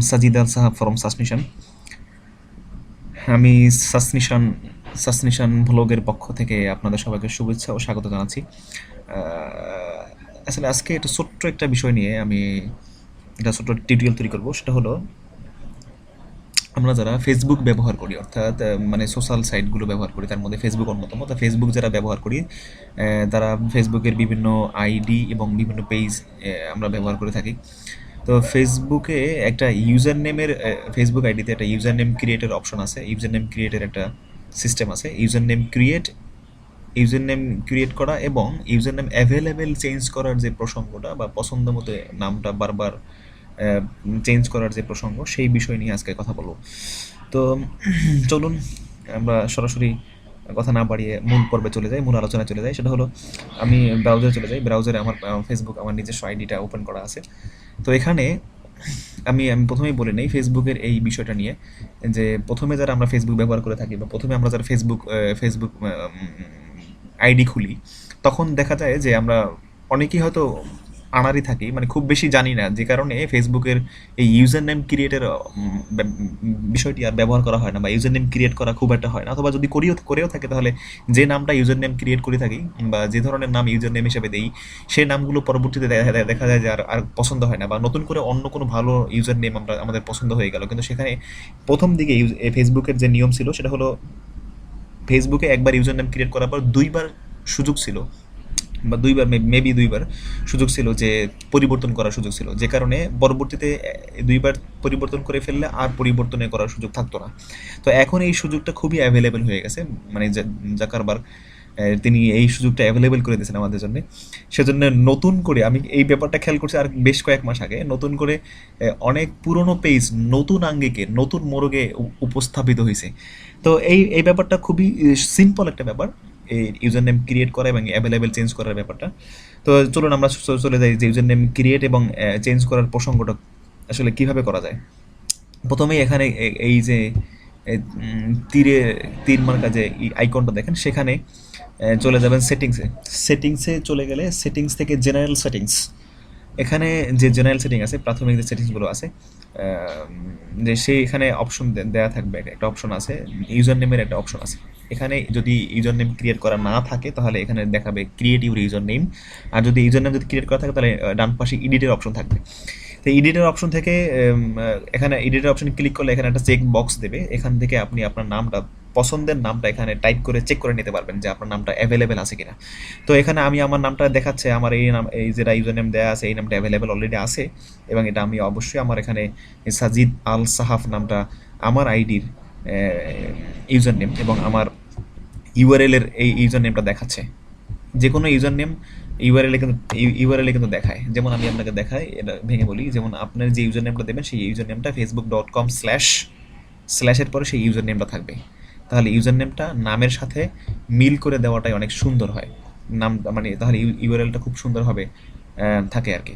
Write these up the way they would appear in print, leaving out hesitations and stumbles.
সাজিদ আল সাহাব from সাসনিশন। আমি সাসনিশন সাসনিশন ভ্লগের পক্ষ থেকে আপনাদের সবাইকে শুভেচ্ছা ও স্বাগত জানাচ্ছি। আসলে আজকে একটা ছোট্ট একটা বিষয় নিয়ে আমি একটা ছোট্ট টিউটোরিয়াল তৈরি করব। সেটা হলো, আমরা যারা ফেসবুক ব্যবহার করি, অর্থাৎ মানে সোশ্যাল সাইটগুলো ব্যবহার করি, তার মধ্যে ফেসবুক অন্যতম। তা ফেসবুক যারা ব্যবহার করি, তারা ফেসবুকের বিভিন্ন আইডি এবং বিভিন্ন পেজ আমরা ব্যবহার করে থাকি। তো ফেসবুকে একটা ইউজার নেমের, ফেসবুক আইডিতে একটা ইউজার নেম ক্রিয়েটের অপশন আছে, ইউজার নেম ক্রিয়েটের একটা সিস্টেম আছে। ইউজার নেম ক্রিয়েট করা এবং ইউজার নেম অ্যাভেলেবেল চেঞ্জ করার যে প্রসঙ্গটা, বা পছন্দ মতো নামটা বারবার চেঞ্জ করার যে প্রসঙ্গ, সেই বিষয় নিয়ে আজকে কথা বলবো। তো চলুন আমরা সরাসরি কথা না বাড়িয়ে মূল পর্বে চলে যাই, মূল আলোচনায় চলে যাই। সেটা হলো, আমি ব্রাউজারে চলে যাই। ব্রাউজারে আমার ফেসবুক, আমার নিজস্ব আইডিটা ওপেন করা আছে। তো এখানে আমি আমি প্রথমেই বলে নেই ফেসবুকের এই বিষয়টা নিয়ে, যে প্রথমে যারা আমরা ফেসবুক ব্যবহার করে থাকি, বা প্রথমে আমরা যারা ফেসবুক আইডি খুলি, তখন দেখা যায় যে আমরা অনেকেই হয়তো আনাড়ি থাকি, মানে খুব বেশি জানি না, যে কারণে ফেসবুকের এই ইউজার নেম ক্রিয়েটের বিষয়টি আর ব্যবহার করা হয় না, বা ইউজার নেম ক্রিয়েট করা খুব একটা হয় না। অথবা যদি করেও থাকে, তাহলে যে নামটা ইউজার নেম ক্রিয়েট করে থাকি, বা যে ধরনের নাম ইউজার নেম হিসেবে দেই, সেই নামগুলো পরবর্তীতে দেখা যায় যে আর পছন্দ হয় না, বা নতুন করে অন্য কোনো ভালো ইউজার নেম আমাদের পছন্দ হয়ে গেল। কিন্তু সেখানে প্রথম দিকে ফেসবুকের যে নিয়ম ছিল, সেটা হলো, ফেসবুকে একবার ইউজার নেম ক্রিয়েট করার পর দুইবার সুযোগ ছিল, বা মেবি দুইবার সুযোগ ছিল যে পরিবর্তন করার সুযোগ ছিল, যে কারণে পরবর্তীতে দুইবার পরিবর্তন করে ফেললে আর পরিবর্তনে করার সুযোগ থাকতো না। তো এখন এই সুযোগটা খুবই অ্যাভেলেবেল হয়ে গেছে, মানে জাকারবার্গ তিনি এই সুযোগটা অ্যাভেলেবেল করে দিয়েছেন আমাদের জন্য। সেজন্য নতুন করে আমি এই ব্যাপারটা খেয়াল করছি আর বেশ কয়েক মাস আগে, নতুন করে অনেক পুরনো পেজ নতুন আঙ্গিকে, নতুন মোড়কে উপস্থাপিত হয়েছে। তো এই ব্যাপারটা খুবই সিম্পল একটা ব্যাপার, এই ইউজার নেম ক্রিয়েট করা এবং অ্যাভেলেবেল চেঞ্জ করার ব্যাপারটা। তো চলুন আমরা চলে যাই যে ইউজার নেম ক্রিয়েট এবং চেঞ্জ করার প্রসঙ্গটা আসলে কিভাবে করা যায়। প্রথমেই এখানে এই যে তীর মার্কা যে আইকনটা দেখেন, সেখানে চলে যাবেন সেটিংসে চলে গেলে সেটিংস থেকে জেনারেল সেটিংস, এখানে যে জেনারেল সেটিং আছে, প্রাথমিক যে সেটিংসগুলো আছে, যে সেই এখানে অপশন দেওয়া থাকবে, একটা অপশন আছে, ইউজার নেমের একটা অপশন আছে। এখানে যদি ইউজার নেম ক্রিয়েট করা না থাকে, তাহলে এখানে দেখাবে ক্রিয়েট ইউর ইউজার নেম। আর যদি ইউজার নেম যদি ক্রিয়েট করা থাকে, তাহলে ডান পাশে এডিটের অপশন থাকবে। তো এডিটের অপশন থেকে এখানে এডিটের অপশন ক্লিক করলে এখানে একটা চেক বক্স দেবে। এখান থেকে আপনি আপনার নামটা, পছন্দের নামটা এখানে টাইপ করে চেক করে নিতে পারবেন যে আপনার নামটা অ্যাভেলেবেল আছে কিনা। তো এখানে আমি আমার নামটা দেখাচ্ছে, আমার এই নাম, এই যেটা ইউজার নেম দেওয়া আছে, এই নামটা অ্যাভেলেবেল অলরেডি আছে, এবং এটা আমি অবশ্যই আমার এখানে সাজিদ আল সাহাফ নামটা আমার আইডির ইউজার নেম, এবং আমার ইউআরএল এর এই ইউজার নেমটা দেখাচ্ছে। যে কোনো ইউজার নেম ইউআরএল কিন্তু দেখায়। যেমন আমি আপনাকে দেখাই, এটা ভেঙে বলি, যেমন আপনার যে ইউজার নেমটা দেবেন, সেই ইউজার নেমটা facebook.com//এর পরে সেই ইউজার নেমটা থাকবে। তাহলে ইউজার নেমটা নামের সাথে মিল করে দেওয়াটাই অনেক সুন্দর হয়, নামটা মানে, তাহলে ইউআরএলটা খুব সুন্দরভাবে থাকে আর কি,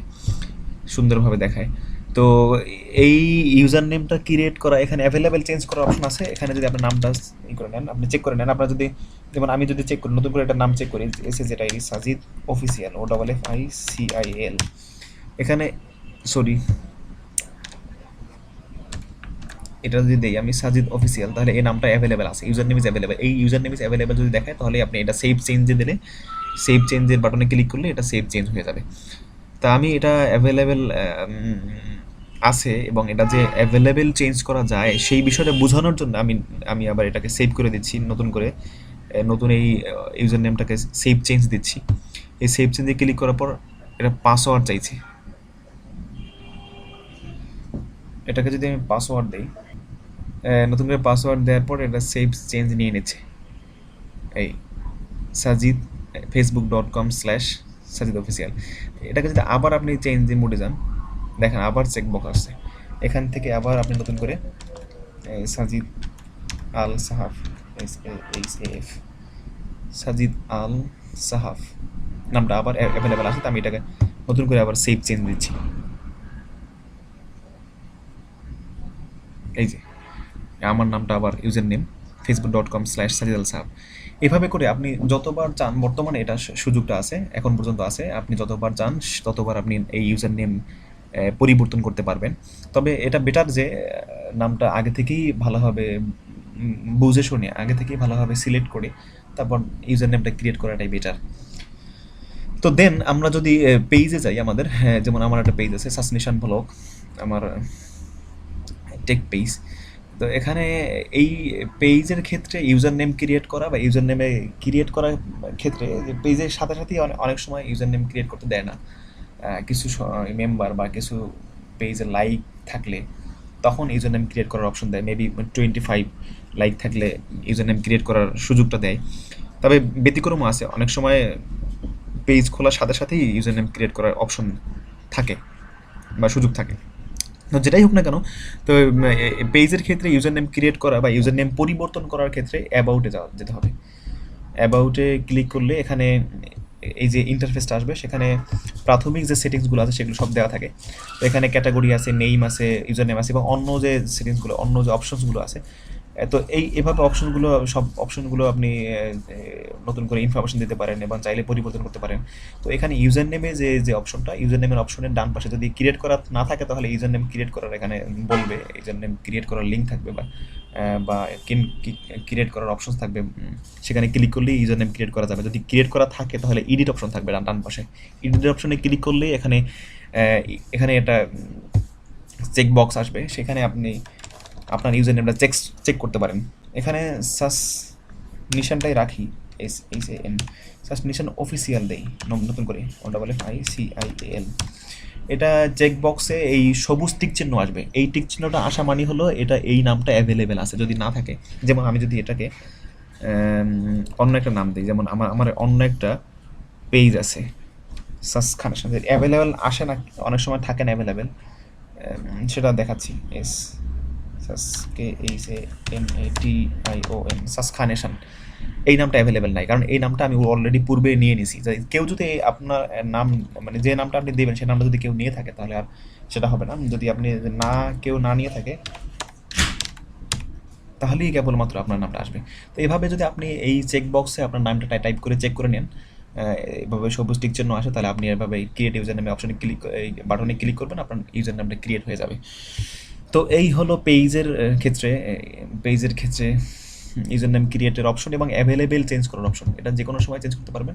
সুন্দরভাবে দেখায়। তো এই ইউজার নেমটা ক্রিয়েট করা, এখানে অ্যাভেলেবেল চেঞ্জ করার অপশন আছে। এখানে যদি আপনার নামটা করে নেন, আপনি চেক করে নেন, আপনার যদি, যেমন আমি যদি চেক করি, নতুন করে একটা নাম চেক করি, এসে যেটা এই সাজিদ অফিসিয়াল, OFFICIAL, এখানে, সরি, এটা যদি দেই আমি সাজিদ অফিসিয়াল, তাহলে এই নামটা অ্যাভেলেবেল আছে, ইউজার নেম ইজ অ্যাভেলেবেল। এই ইউজার নেম ইজ অ্যাভেলেবেল যদি দেখায়, তাহলে আপনি এটা সেভ চেঞ্জে দিলে, সেভ চেঞ্জের বাটনে ক্লিক করলে এটা সেভ চেঞ্জ হয়ে যাবে। তা আমি এটা অ্যাভেলেবেল আছে, এবং এটা যে অ্যাভেলেবেল চেঞ্জ করা যায় সেই বিষয়টা বোঝানোর জন্য আমি আমি আবার এটাকে সেভ করে দিচ্ছি, নতুন করে নতুন এই ইউজার নেমটাকে সেভ চেঞ্জ দিচ্ছি। এই সেভ চেঞ্জে ক্লিক করার পর এটা পাসওয়ার্ড চাইছে, এটাকে যদি আমি পাসওয়ার্ড দিই, নতুন করে পাসওয়ার্ড দেওয়ার পর এটা সেভ চেঞ্জ নিয়ে নিচ্ছে, এই সাজিদ facebook.com/সাজিদ অফিসিয়াল। এটাকে যদি আবার আপনি চেঞ্জ মোডে যান, দেখেন আবার চেক বক্স আসছে, এখান থেকে আবার আপনি নতুন করে সাজিদ আল সাহাফ, SAF, সাজিদ আল সাহাফ নামটা আবার অ্যাভেলেবেল আছে। তো আমি এটাকে নতুন করে আবার সেভ চেঞ্জ দিচ্ছি, এই যে আমার নামটা আবার ইউজার নেম facebook.com/সাজিদ আল সাহাফ। এভাবে করে আপনি যতবার চান, বর্তমানে এটা সুযোগটা আছে, এখন পর্যন্ত আছে, আপনি যতবার চান ততবার আপনি এই ইউজার নেম পরিবর্তন করতে পারবেন। তবে এটা বেটার যে নামটা আগে থেকেই ভালোভাবে বুঝে শুনে আগে থেকেই ভালোভাবে সিলেক্ট করে তারপর ইউজার নেমটা ক্রিয়েট করাটাই বেটার। তো দেন আমরা যদি পেজে যাই আমাদের, হ্যাঁ, যেমন আমার একটা পেজ আছে সাসনিশান ব্লগ, আমার টেক পেজ। তো এখানে এই পেজের ক্ষেত্রে ইউজার নেম ক্রিয়েট করা বা ইউজার নেমে ক্রিয়েট করার ক্ষেত্রে পেজের সাথে সাথেই অনেক সময় ইউজার নেম ক্রিয়েট করতে দেয় না। কিছু মেম্বার বা কিছু পেজে লাইক থাকলে তখন ইউজার নেম ক্রিয়েট করার অপশন দেয়, মেবি 25 লাইক থাকলে ইউজার নেম ক্রিয়েট করার সুযোগটা দেয়। তবে ব্যতিক্রমও আছে, অনেক সময় পেজ খোলার সাথে সাথেই ইউজার নেম ক্রিয়েট করার অপশন থাকে বা সুযোগ থাকে। তো যেটাই হোক না কেন, তো পেজের ক্ষেত্রে ইউজার নেম ক্রিয়েট করা বা ইউজার নেম পরিবর্তন করার ক্ষেত্রে অ্যাবাউটে যেতে হবে। অ্যাবাউটে ক্লিক করলে এখানে এই যে ইন্টারফেসটা আসবে, সেখানে প্রাথমিক যে সেটিংসগুলো আছে সেগুলো সব দেওয়া থাকে। তো এখানে ক্যাটাগরি আছে, নেইম আছে, ইউজার নেম আছে এবং অন্য যে সেটিংসগুলো, অন্য যে অপশনসগুলো আছে। তো এভাবে সব অপশনগুলো আপনি নতুন করে ইনফরমেশন দিতে পারেন এবং চাইলে পরিবর্তন করতে পারেন। তো এখানে ইউজার নেমে যে অপশনটা, ইউজার নেমের অপশনের ডান পাশে যদি ক্রিয়েট করা না থাকে তাহলে ইউজার নেম ক্রিয়েট করার এখানে বলবে, ইউজার নেম ক্রিয়েট করার লিঙ্ক থাকবে বা ক্রিয়েট করার অপশন থাকবে, সেখানে ক্লিক করলেই ইউজার নেম ক্রিয়েট করা যাবে। যদি ক্রিয়েট করা থাকে তাহলে এডিট অপশন থাকবে ডান পাশে, এডিট অপশনে ক্লিক করলে এখানে এটা চেক বক্স আসবে, সেখানে আপনি আপনার ইউজার নেমটা চেক করতে পারেন। এখানে সাসনিশানটাই রাখি, SHAN, সাসনিশান অফিসিয়াল দেই নতুন করে, OFFICIAL। এটা চেক বক্সে এই সবুজ টিক চিহ্ন আসবে, এই টিক চিহ্নটা আসা মানে হলো এটা এই নামটা অ্যাভেলেবেল আছে। যদি না থাকে, যেমন আমি যদি এটাকে অন্য একটা নাম দিই, যেমন আমার অন্য একটা পেজ আছে সাসখানেশন, অ্যাভেলেবেল আসে না, অনেক সময় থাকে না অ্যাভেলেবেল, সেটা দেখাচ্ছি। SKHANATION, সাসখানেশন, এই নামটা অ্যাভেলেবেল নাই, কারণ এই নামটা আমি অলরেডি পূর্বে নিয়ে নিছি। কেউ যদি আপনার নাম, মানে যে নামটা আপনি দেবেন সেই নামটা যদি কেউ নিয়ে থাকে তাহলে আর সেটা হবে না। যদি আপনি কেউ না নিয়ে থাকে তাহলেই কেবলমাত্র আপনার নামটা আসবে। তো এভাবে যদি আপনি এই চেক বক্সে আপনার নামটা টাইপ করে চেক করে নেন, এভাবে সবুজ টিক চিহ্ন আসে, তাহলে আপনি এভাবে ক্রিয়েট ইউজার নেমে অপশনে এই বাটনে ক্লিক করবেন, আপনার ইউজার নামটা ক্রিয়েট হয়ে যাবে। তো এই হলো পেজের ক্ষেত্রে ইউজার নেম ক্রিয়েটের অপশন এবং অ্যাভেলেবেল চেঞ্জ করার অপশন। এটা যে কোনো সময় চেঞ্জ করতে পারবেন,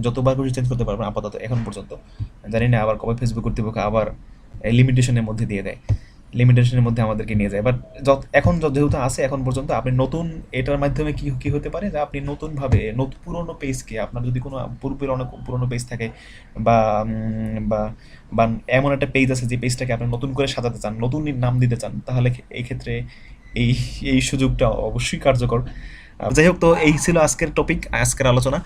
যতবার খুশি চেঞ্জ করতে পারবেন আপাতত এখন পর্যন্ত। জানি না আবার কবে ফেসবুক কর্তৃপক্ষ আবার লিমিটেশনের মধ্যে দিয়ে দেয়, লিমিটেশনের মধ্যে আমাদেরকে নিয়ে যায়। বাট যেহেতু আছে এখন পর্যন্ত, আপনি নতুন এটার মাধ্যমে কি হতে পারে যে আপনি নতুনভাবে পুরোনো পেজকে, আপনার যদি কোনো পূর্বের অনেক পুরোনো পেজ থাকে বা বা বা এমন একটা পেজ আছে যে পেজটাকে আপনি নতুন করে সাজাতে চান, নতুন নাম দিতে চান, তাহলে এই ক্ষেত্রে এই এই সুযোগটা অবশ্যই কার্যকর। যাই হোক, তো এই ছিল আজকের টপিক, আজকের আলোচনা।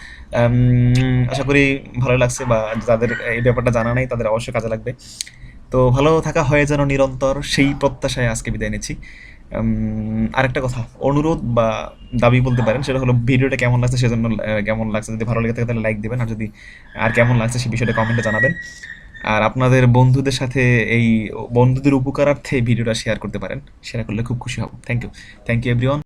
আশা করি ভালো লাগছে, বা যাদের এই ব্যাপারটা জানা নেই তাদের অবশ্যই কাজে লাগবে। তো ভালো থাকা হয় যেন নিরন্তর, সেই প্রত্যাশায় আজকে বিদায় নিচ্ছি। আরেকটা কথা, অনুরোধ বা দাবি বলতে পারেন, সেটা হলো ভিডিওটা কেমন লাগছে, সেজন্য কেমন লাগছে যদি ভালো লেগে থাকে তাহলে লাইক দেবেন, আর কেমন লাগছে সেই বিষয়টা কমেন্টে জানাবেন। আর আপনাদের বন্ধুদের সাথে বন্ধুদের উপকারার্থে ভিডিওটা শেয়ার করতে পারেন, শেয়ার করলে খুব খুশি হব। Thank you everyone.